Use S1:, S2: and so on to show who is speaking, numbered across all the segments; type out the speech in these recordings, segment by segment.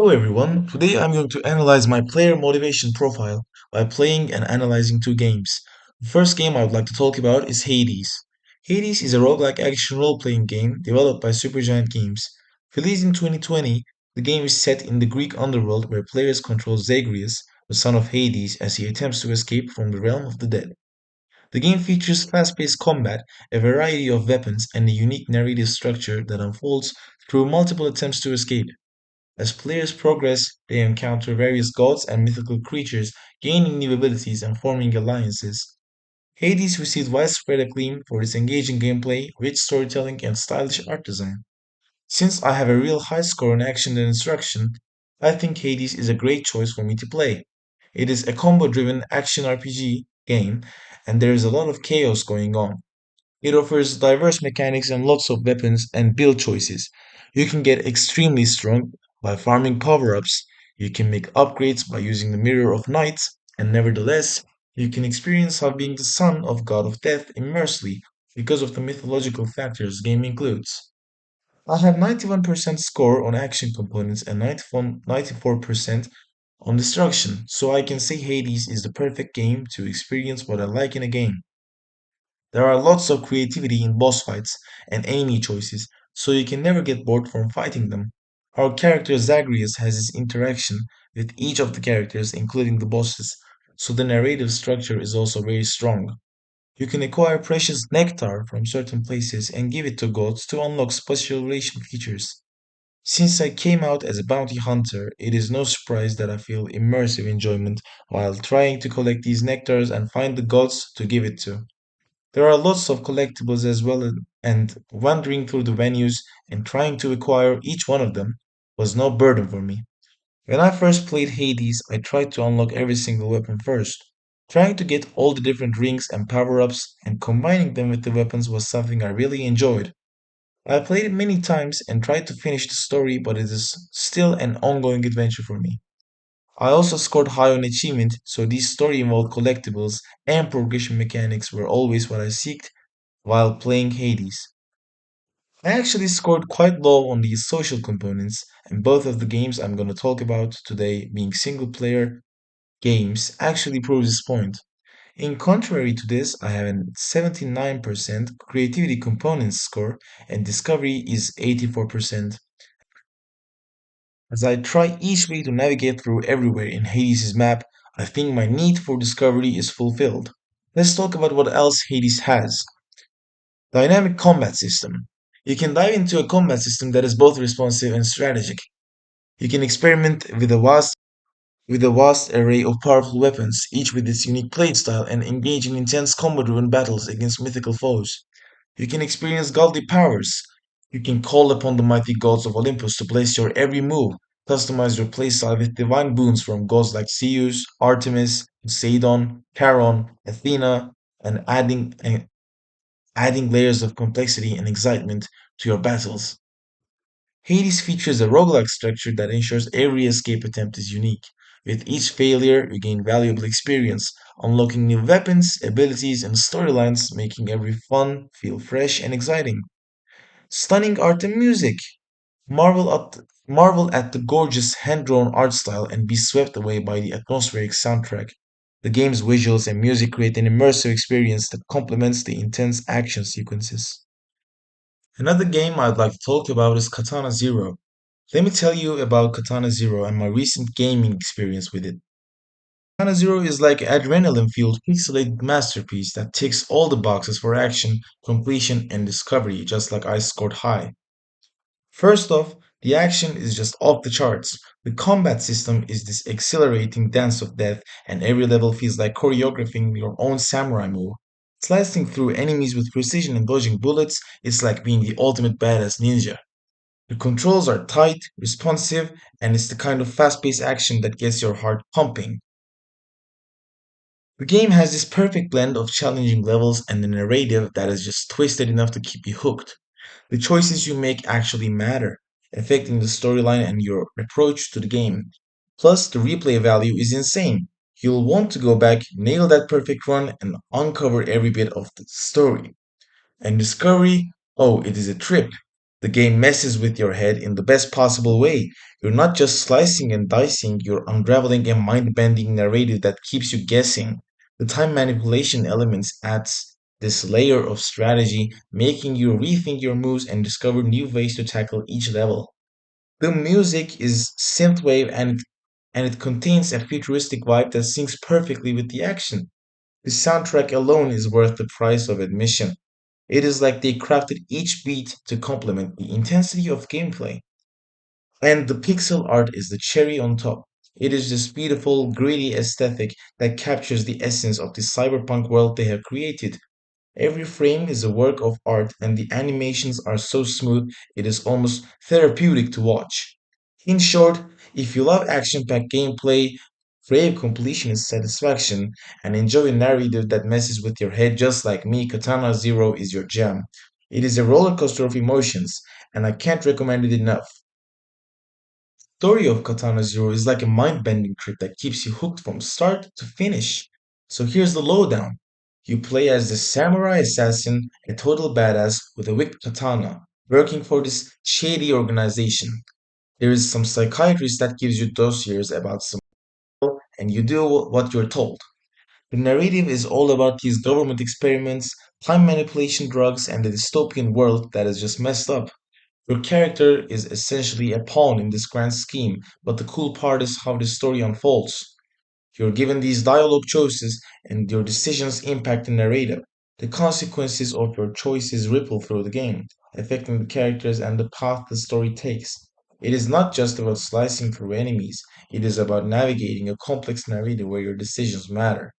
S1: Hello everyone, today I'm going to analyze my player motivation profile by playing and analyzing two games. The first game I would like to talk about is Hades. Hades is a roguelike action role-playing game developed by Supergiant Games. Released in 2020, the game is set in the Greek underworld where players control Zagreus, the son of Hades, as he attempts to escape from the realm of the dead. The game features fast-paced combat, a variety of weapons, and a unique narrative structure that unfolds through multiple attempts to escape. As players progress, they encounter various gods and mythical creatures, gaining new abilities and forming alliances. Hades received widespread acclaim for its engaging gameplay, rich storytelling, and stylish art design. Since I have a real high score in action and instruction, I think Hades is a great choice for me to play. It is a combo driven action RPG game, and there is a lot of chaos going on. It offers diverse mechanics and lots of weapons and build choices. You can get extremely strong by farming power-ups, you can make upgrades by using the Mirror of Night, and nevertheless, you can experience how being the son of God of Death immersely because of the mythological factors game includes. I have 91% score on action components and 94% on destruction, so I can say Hades is the perfect game to experience what I like in a game. There are lots of creativity in boss fights and enemy choices, so you can never get bored from fighting them. Our character Zagreus has his interaction with each of the characters, including the bosses, so the narrative structure is also very strong. You can acquire precious nectar from certain places and give it to gods to unlock specialization features. Since I came out as a bounty hunter, it is no surprise that I feel immersive enjoyment while trying to collect these nectars and find the gods to give it to. There are lots of collectibles as well, and wandering through the venues and trying to acquire each one of them was no burden for me. When I first played Hades, I tried to unlock every single weapon first. Trying to get all the different rings and power ups and combining them with the weapons was something I really enjoyed. I played it many times and tried to finish the story, but it is still an ongoing adventure for me. I also scored high on achievement, so these story involved collectibles and progression mechanics were always what I seeked while playing Hades. I actually scored quite low on these social components, and both of the games I'm going to talk about today, being single player games, actually prove this point. In contrary to this, I have a 79% creativity components score, and discovery is 84%. As I try each way to navigate through everywhere in Hades' map, I think my need for discovery is fulfilled. Let's talk about what else Hades has. Dynamic combat system. You can dive into a combat system that is both responsive and strategic. You can experiment with a vast array of powerful weapons, each with its unique playstyle, and engage in intense combo-driven battles against mythical foes. You can experience godly powers. You can call upon the mighty gods of Olympus to bless your every move. Customize your playstyle with divine boons from gods like Zeus, Artemis, Poseidon, Charon, Athena, and adding layers of complexity and excitement to your battles. Hades features a roguelike structure that ensures every escape attempt is unique. With each failure, you gain valuable experience, unlocking new weapons, abilities, and storylines, making every fun feel fresh and exciting. Stunning art and music. Marvel at the gorgeous hand-drawn art style and be swept away by the atmospheric soundtrack. The game's visuals and music create an immersive experience that complements the intense action sequences. Another game I'd like to talk about is Katana Zero. Let me tell you about Katana Zero and my recent gaming experience with it. Katana Zero is like an adrenaline-fueled pixelated masterpiece that ticks all the boxes for action, completion, and discovery, just like I scored high. First off, the action is just off the charts. The combat system is this exhilarating dance of death, and every level feels like choreographing your own samurai move. Slicing through enemies with precision and dodging bullets is like being the ultimate badass ninja. The controls are tight, responsive, and it's the kind of fast paced action that gets your heart pumping. The game has this perfect blend of challenging levels and a narrative that is just twisted enough to keep you hooked. The choices you make actually matter, affecting the storyline and your approach to the game. Plus, the replay value is insane. You'll want to go back, nail that perfect run, and uncover every bit of the story. And discovery, oh, it is a trip. The game messes with your head in the best possible way. You're not just slicing and dicing, you're unraveling a mind-bending narrative that keeps you guessing. The time manipulation elements adds this layer of strategy, making you rethink your moves and discover new ways to tackle each level. The music is synthwave and it contains a futuristic vibe that syncs perfectly with the action. The soundtrack alone is worth the price of admission. It is like they crafted each beat to complement the intensity of gameplay. And the pixel art is the cherry on top. It is this beautiful, gritty aesthetic that captures the essence of the cyberpunk world they have created. Every frame is a work of art, and the animations are so smooth it is almost therapeutic to watch. In short, if you love action packed gameplay, crave completionist satisfaction, and enjoy a narrative that messes with your head just like me, Katana Zero is your jam. It is a roller coaster of emotions, and I can't recommend it enough. Story of Katana Zero is like a mind-bending trip that keeps you hooked from start to finish. So here's the lowdown. You play as the samurai assassin, a total badass with a wicked katana, working for this shady organization. There is some psychiatrist that gives you dossiers about some and you do what you're told. The narrative is all about these government experiments, time manipulation drugs, and the dystopian world that is just messed up. Your character is essentially a pawn in this grand scheme, but the cool part is how the story unfolds. You're given these dialogue choices, and your decisions impact the narrative. The consequences of your choices ripple through the game, affecting the characters and the path the story takes. It is not just about slicing through enemies, it is about navigating a complex narrative where your decisions matter.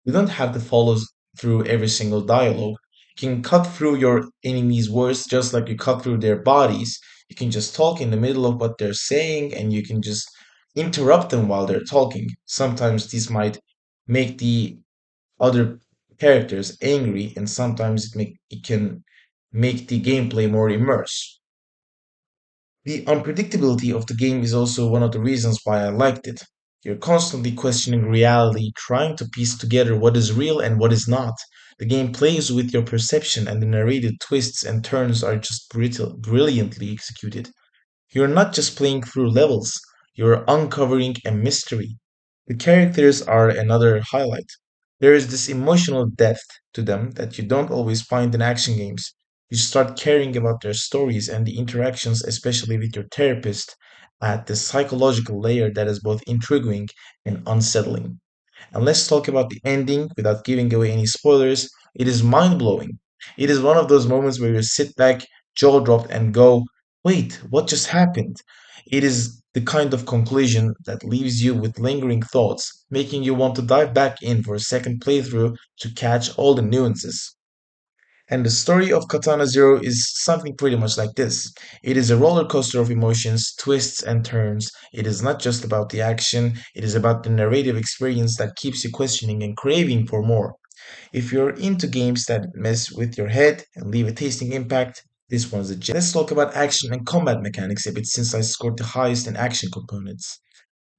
S1: You don't have to follow through every single dialogue. You can cut through your enemies' words just like you cut through their bodies. You can just talk in the middle of what they're saying and you can just interrupt them while they're talking. Sometimes this might make the other characters angry and sometimes it can make the gameplay more immersive. The unpredictability of the game is also one of the reasons why I liked it. You're constantly questioning reality, trying to piece together what is real and what is not. The game plays with your perception, and the narrative twists and turns are just brilliantly executed. You're not just playing through levels, you're uncovering a mystery. The characters are another highlight. There is this emotional depth to them that you don't always find in action games. You start caring about their stories and the interactions, especially with your therapist, at the psychological layer that is both intriguing and unsettling. And let's talk about the ending without giving away any spoilers. It is mind blowing. It is one of those moments where you sit back, jaw dropped, and go, wait, what just happened? It is the kind of conclusion that leaves you with lingering thoughts, making you want to dive back in for a second playthrough to catch all the nuances. And the story of Katana Zero is something pretty much like this. It is a roller coaster of emotions, twists, and turns. It is not just about the action, it is about the narrative experience that keeps you questioning and craving for more. If you're into games that mess with your head and leave a tasting impact, this one's a gem. Let's talk about action and combat mechanics a bit since I scored the highest in action components.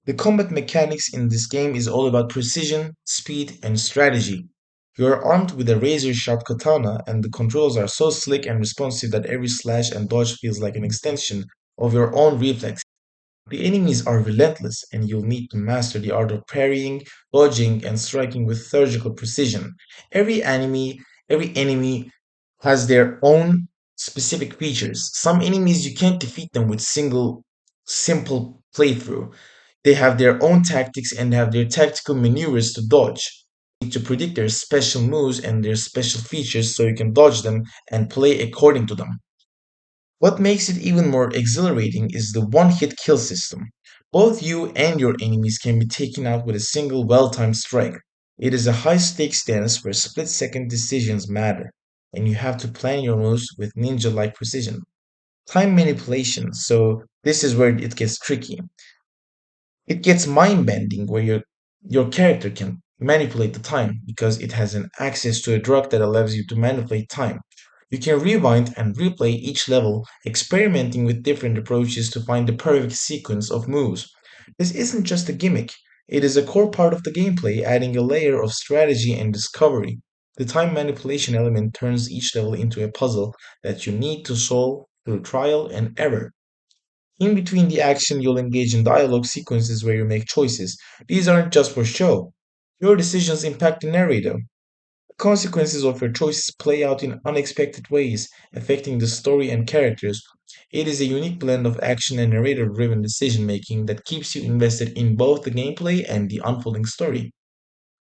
S1: The combat mechanics in this game is all about precision, speed, and strategy. You are armed with a razor sharp katana, and the controls are so slick and responsive that every slash and dodge feels like an extension of your own reflex. The enemies are relentless, and you'll need to master the art of parrying, dodging, and striking with surgical precision. Every enemy, every enemy has their own specific features. Some enemies you can't defeat them with single simple playthrough. They have their own tactics and have their tactical maneuvers to dodge. You need to predict their special moves and their special features so you can dodge them and play according to them. What makes it even more exhilarating is the one hit kill system. Both you and your enemies can be taken out with a single well timed strike. It is a high stakes dance where split second decisions matter, and you have to plan your moves with ninja like precision. Time manipulation, so this is where it gets tricky. It gets mind bending where your character can manipulate the time because it has an access to a drug that allows you to manipulate time. You can rewind and replay each level, experimenting with different approaches to find the perfect sequence of moves. This isn't just a gimmick, it is a core part of the gameplay, adding a layer of strategy and discovery. The time manipulation element turns each level into a puzzle that you need to solve through trial and error. In between the action, you'll engage in dialogue sequences where you make choices. These aren't just for show. Your decisions impact the narrative. The consequences of your choices play out in unexpected ways, affecting the story and characters. It is a unique blend of action and narrative driven decision making that keeps you invested in both the gameplay and the unfolding story.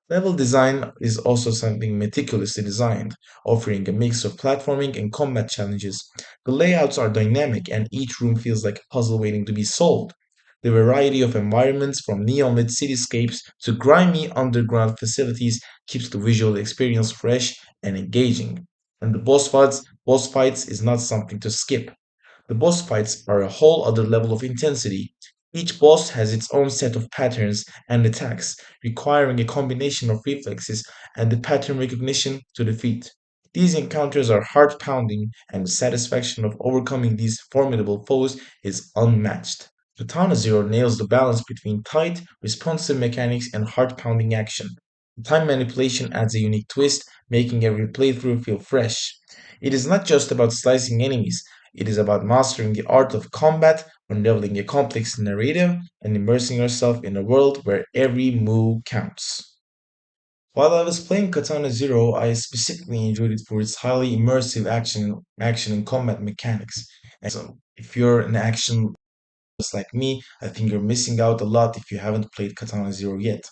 S1: Level design is also something meticulously designed, offering a mix of platforming and combat challenges. The layouts are dynamic and each room feels like a puzzle waiting to be solved. The variety of environments, from neon lit cityscapes to grimy underground facilities, keeps the visual experience fresh and engaging. And the boss fights is not something to skip. The boss fights are a whole other level of intensity. Each boss has its own set of patterns and attacks, requiring a combination of reflexes and the pattern recognition to defeat. These encounters are heart pounding, and the satisfaction of overcoming these formidable foes is unmatched. Katana Zero nails the balance between tight, responsive mechanics and heart pounding action. Time manipulation adds a unique twist, making every playthrough feel fresh. It is not just about slicing enemies, it is about mastering the art of combat, unraveling a complex narrative, and immersing yourself in a world where every move counts. While I was playing Katana Zero, I specifically enjoyed it for its highly immersive action and combat mechanics. And so, if you're an action just like me, I think you're missing out a lot if you haven't played Katana Zero yet.